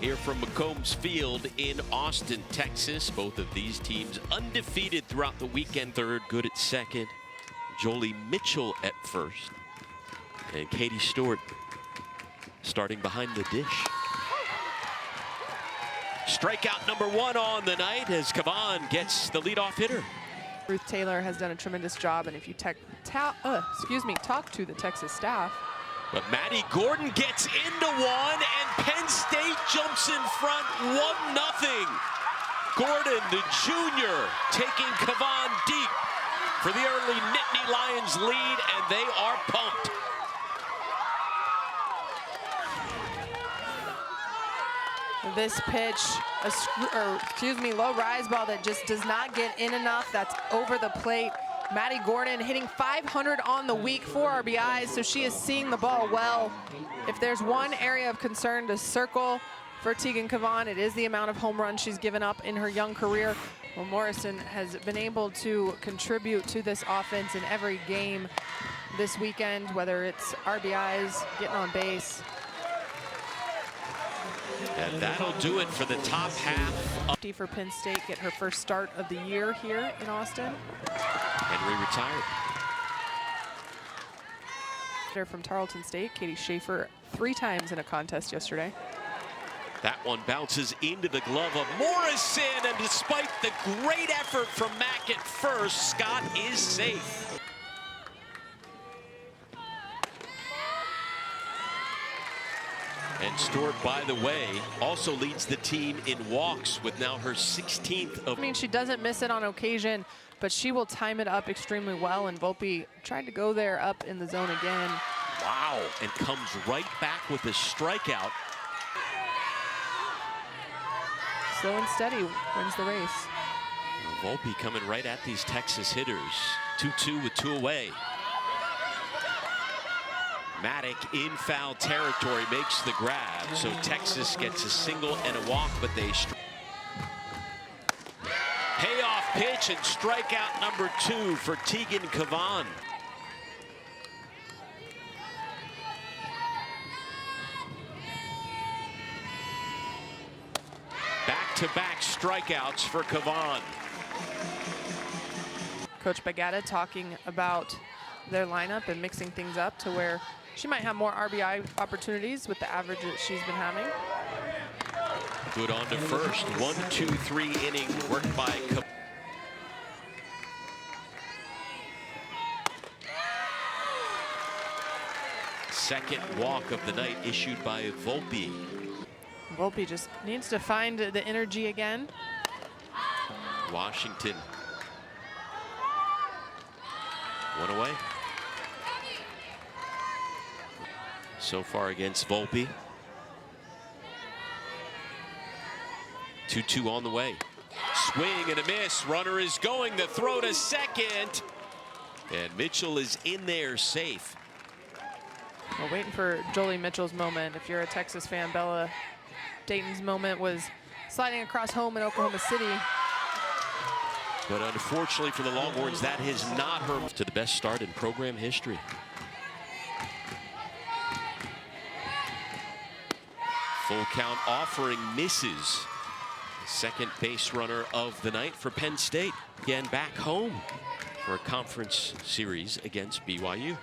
here from McCombs Field in Austin, Texas. Both of these teams undefeated throughout the weekend. Third, good at second. Jolie Mitchell at first. And Katie Stewart starting behind the dish. Strikeout number 1 on the night as Kavan gets the leadoff hitter. Ruth Taylor has done a tremendous job, and if you talk to the Texas staff. But Maddie Gordon gets into one, and Penn State jumps in front 1-0. Gordon, the junior, taking Kavan deep for the early Nittany Lions lead, and they are pumped. This pitch, low rise ball that just does not get in enough. That's over the plate. Maddie Gordon hitting 500 on the week, 4 RBIs, so she is seeing the ball well. If there's one area of concern to circle for Tegan Kavan, it is the amount of home runs she's given up in her young career. Well, Morrison has been able to contribute to this offense in every game this weekend, whether it's RBIs, getting on base. And that'll do it for the top half. For Penn State, get her first start of the year here in Austin. Henry retired. From Tarleton State, Katie Schaefer 3 times in a contest yesterday. That one bounces into the glove of Morrison, and despite the great effort from Mack at first, Scott is safe. And Stewart, by the way, also leads the team in walks with now her 16th of. I mean, she doesn't miss it on occasion, but she will time it up extremely well, and Volpe tried to go there up in the zone again. Wow, and comes right back with a strikeout. Slow and steady wins the race. Volpe coming right at these Texas hitters. 2-2 with 2 away. Maddock in foul territory makes the grab, so Texas gets a single and a walk, but they payoff pitch and strikeout number 2 for Tegan Kavan. Back-to-back strikeouts for Kavan. Coach Bagata talking about their lineup and mixing things up to where she might have more RBI opportunities with the average that she's been having. Good on to first. 1-2-3 inning worked by Kavan. Second walk of the night issued by Volpe. Volpe just needs to find the energy again. Washington. 1 away. So far against Volpe. 2-2 on the way. Swing and a miss. Runner is going. The throw to second. And Mitchell is in there safe. We're waiting for Jolie Mitchell's moment. If you're a Texas fan, Bella Dayton's moment was sliding across home in Oklahoma City. But unfortunately for the Longhorns, that is not her to the best start in program history. Full count offering misses. Second base runner of the night for Penn State. Again, back home for a conference series against BYU.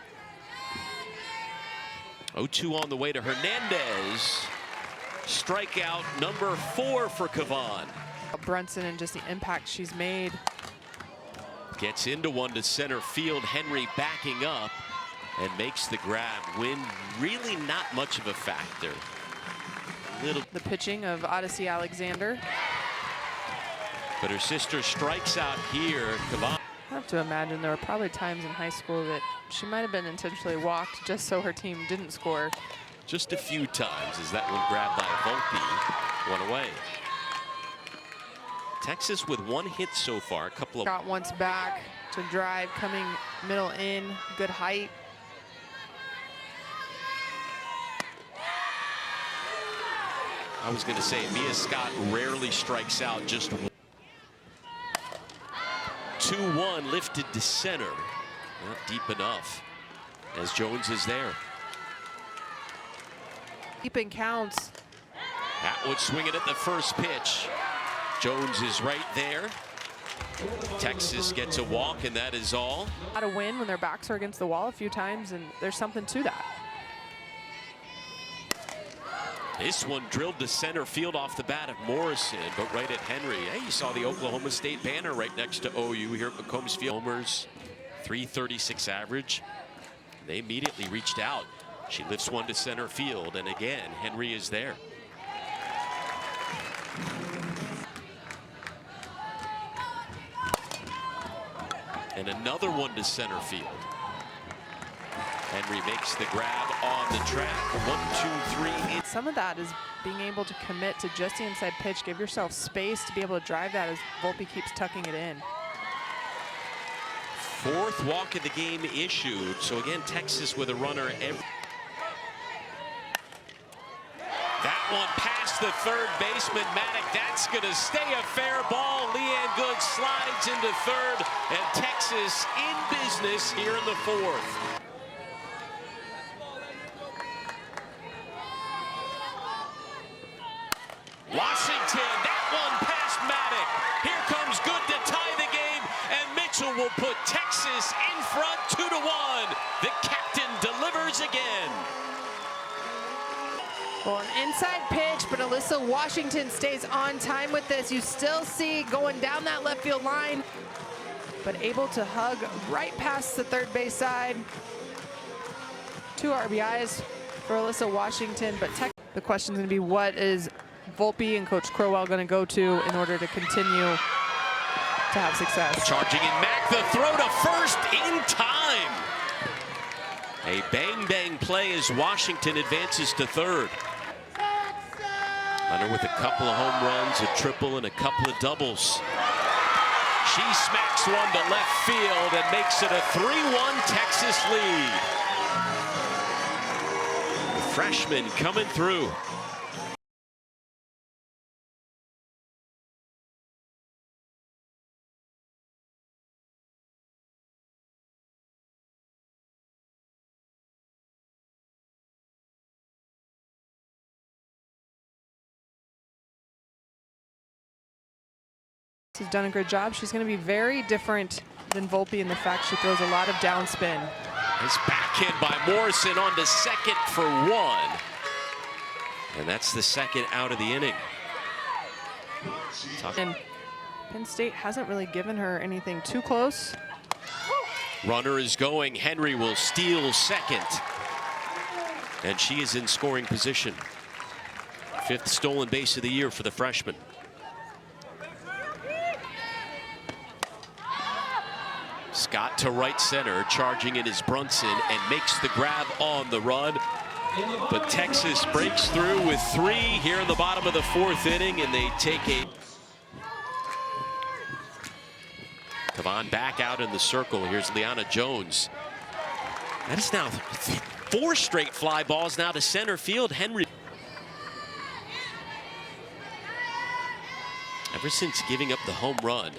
0-2 on the way to Hernandez. Strikeout number 4 for Kavan. Brunson and just the impact she's made. Gets into one to center field. Henry backing up and makes the grab. Wind really not much of a factor. The pitching of Odyssey Alexander. But her sister strikes out here. Kavan. I have to imagine there were probably times in high school that she might have been intentionally walked just so her team didn't score. Just a few times as that one grabbed by Volpe. 1 away. Texas with 1 hit so far. A couple of. Got once back to drive, coming middle in, good height. I was going to say, Mia Scott rarely strikes out. Just 2-1 lifted to center. Not deep enough as Jones is there. Keeping counts. That Atwood swinging at the first pitch. Jones is right there. Texas gets a walk, and that is all. How to win when their backs are against the wall a few times, and there's something to that. This one drilled to center field off the bat of Morrison, but right at Henry. Hey, you saw the Oklahoma State banner right next to OU here at McCombs Field. Homers, 336 average. They immediately reached out. She lifts one to center field, and again, Henry is there. And another one to center field. Henry makes the grab on the track. 1, 2, 3. Some of that is being able to commit to just the inside pitch. Give yourself space to be able to drive that as Volpe keeps tucking it in. Fourth walk of the game issued. So again, Texas with a runner every. That one past the third baseman, Maddock. That's going to stay a fair ball. Leanne Good slides into third, and Texas in business here in the fourth. Washington, that one past Maddock. Here comes Good to tie the game, and Mitchell will put Texas in front 2-1. The captain delivers again. Well, an inside pitch, but Alyssa Washington stays on time with this. You still see going down that left field line, but able to hug right past the third base side. 2 RBIs for Alyssa Washington, but the question is going to be, what is Volpe and Coach Crowell going to go to in order to continue to have success? Charging in Mack, the throw to first in time. A bang-bang play as Washington advances to third. Hunter with a couple of home runs, a triple, and a couple of doubles. She smacks one to left field and makes it a 3-1 Texas lead. The freshman coming through. Has done a good job. She's going to be very different than Volpe in the fact she throws a lot of downspin. Nice backhand by Morrison on to second for 1. And that's the second out of the inning. And Penn State hasn't really given her anything too close. Runner is going. Henry will steal second. And she is in scoring position. 5th stolen base of the year for the freshman. Scott to right center, charging in is Brunson, and makes the grab on the run. But Texas breaks through with 3 here in the bottom of the 4th inning, and they take a... Kavon back out in the circle. Here's Leanna Jones. That is now 4 straight fly balls now to center field. Henry. Ever since giving up the home run,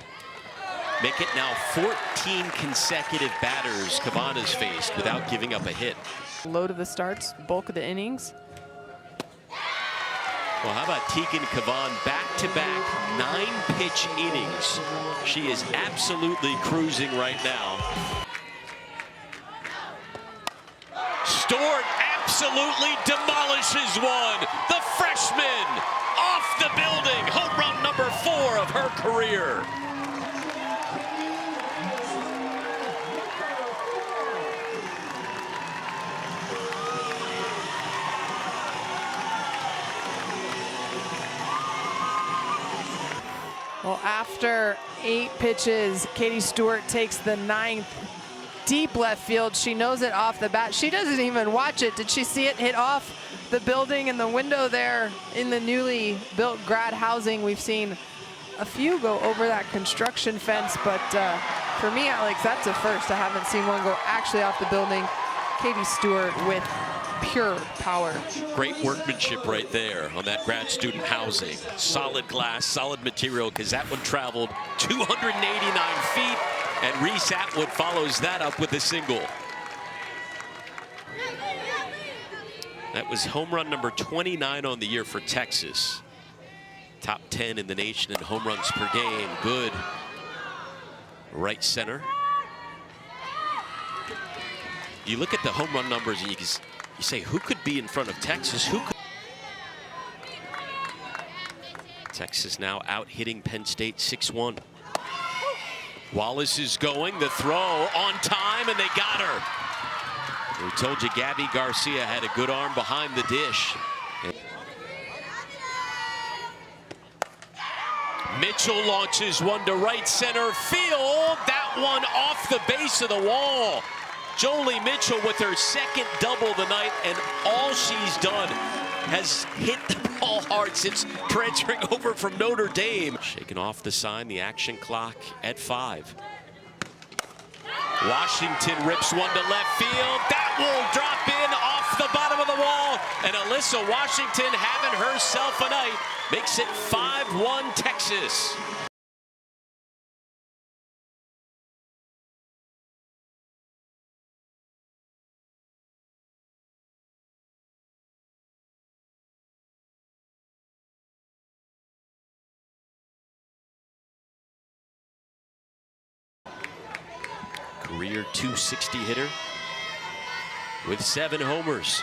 make it now 14 consecutive batters Kavon has faced without giving up a hit. Load of the starts, bulk of the innings. Well, how about Tegan Kavon back-to-back 9-pitch innings? She is absolutely cruising right now. Stewart absolutely demolishes one. The freshman off the building. Home run number 4 of her career. Well, after 8 pitches, Katie Stewart takes the 9th. Deep left field. She knows it off the bat. She doesn't even watch it. Did she see it hit off the building and the window there in the newly built grad housing? We've seen a few go over that construction fence, but for me, Alex, that's a first. I haven't seen one go actually off the building. Katie Stewart with pure power. Great workmanship right there on that grad student housing. Solid glass, solid material, because that one traveled 289 feet, and Reese Atwood follows that up with a single. That was home run number 29 on the year for Texas. Top 10 in the nation in home runs per game. Good right center. You look at the home run numbers and you say, who could be in front of Texas? Who could? Texas now out hitting Penn State 6-1. Wallace is going, the throw on time, and they got her. We told you Gabby Garcia had a good arm behind the dish. Mitchell launches one to right center field. That one off the base of the wall. Jolie Mitchell with her second double the night, and all she's done has hit the ball hard since transferring over from Notre Dame. Shaking off the sign, the action clock at 5. Washington rips one to left field. That will drop in off the bottom of the wall. And Alyssa Washington having herself a night. Makes it 5-1 Texas. Career .260 hitter with 7 homers.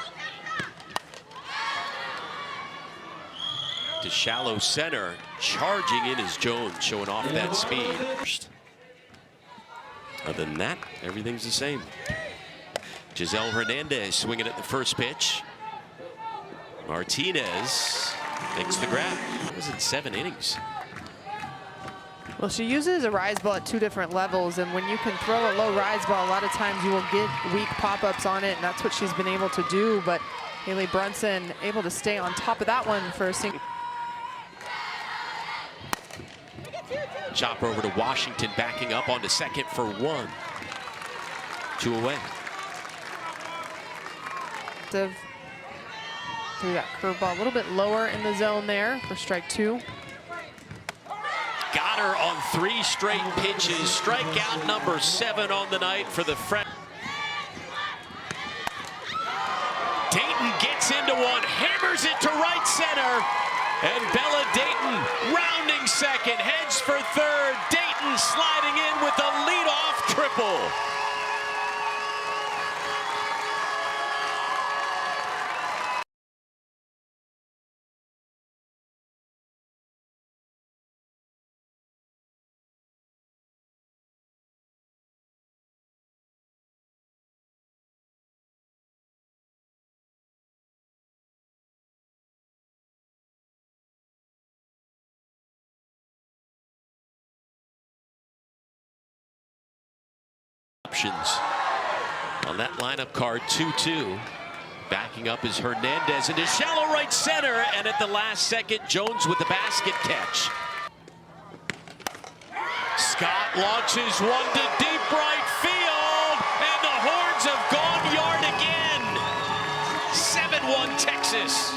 To shallow center, charging in is Jones, showing off that speed. Other than that, everything's the same. Giselle Hernandez swinging at the first pitch. Martinez makes the grab. It was in 7 innings. Well, she uses a rise ball at 2 different levels, and when you can throw a low rise ball, a lot of times you will get weak pop-ups on it, and that's what she's been able to do. But Haley Brunson able to stay on top of that one for a single. Chopper over to Washington, backing up onto second for 1. 2 away. Threw that curveball a little bit lower in the zone there for strike 2. Got her on 3 straight pitches. Strikeout number 7 on the night for the freshman. Dayton gets into one, hammers it to right center. And Bella Dayton rounding second, heads for third. Dayton sliding in with a leadoff triple. Options on that lineup card. 2-2. Backing up is Hernandez into shallow right center, and at the last second, Jones with the basket catch. Scott launches one to deep right field, and the Horns have gone yard again. 7-1 Texas.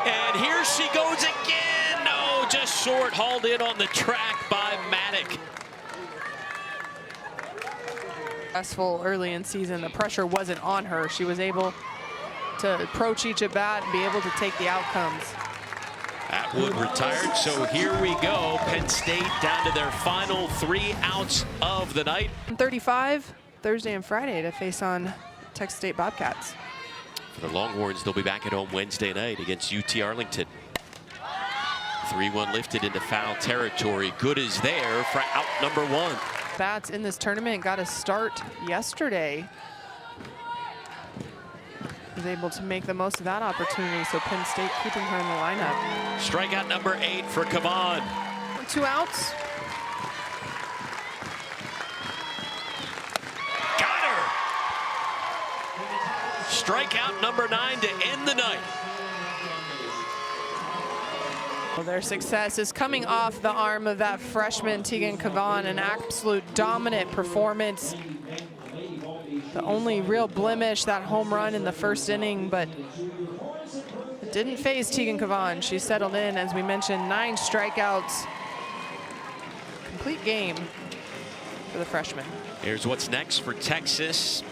And here she goes again. No, just short, hauled in on the track by Maddock. Successful early in season, the pressure wasn't on her. She was able to approach each at bat and be able to take the outcomes. Atwood retired, so here we go. Penn State down to their final 3 outs of the night. 35 Thursday and Friday to face on Texas State Bobcats. For the Longhorns, they'll be back at home Wednesday night against UT Arlington. 3-1 lifted into foul territory. Good is there for out number 1. Bats in this tournament got a start yesterday. Was able to make the most of that opportunity, so Penn State keeping her in the lineup. Strikeout number 8 for Kavan. 2 outs. Strikeout number 9 to end the night. Well, their success is coming off the arm of that freshman, Tegan Cavan, an absolute dominant performance. The only real blemish, that home run in the first inning, but it didn't phase Tegan Cavan. She settled in, as we mentioned, 9 strikeouts. Complete game for the freshman. Here's what's next for Texas.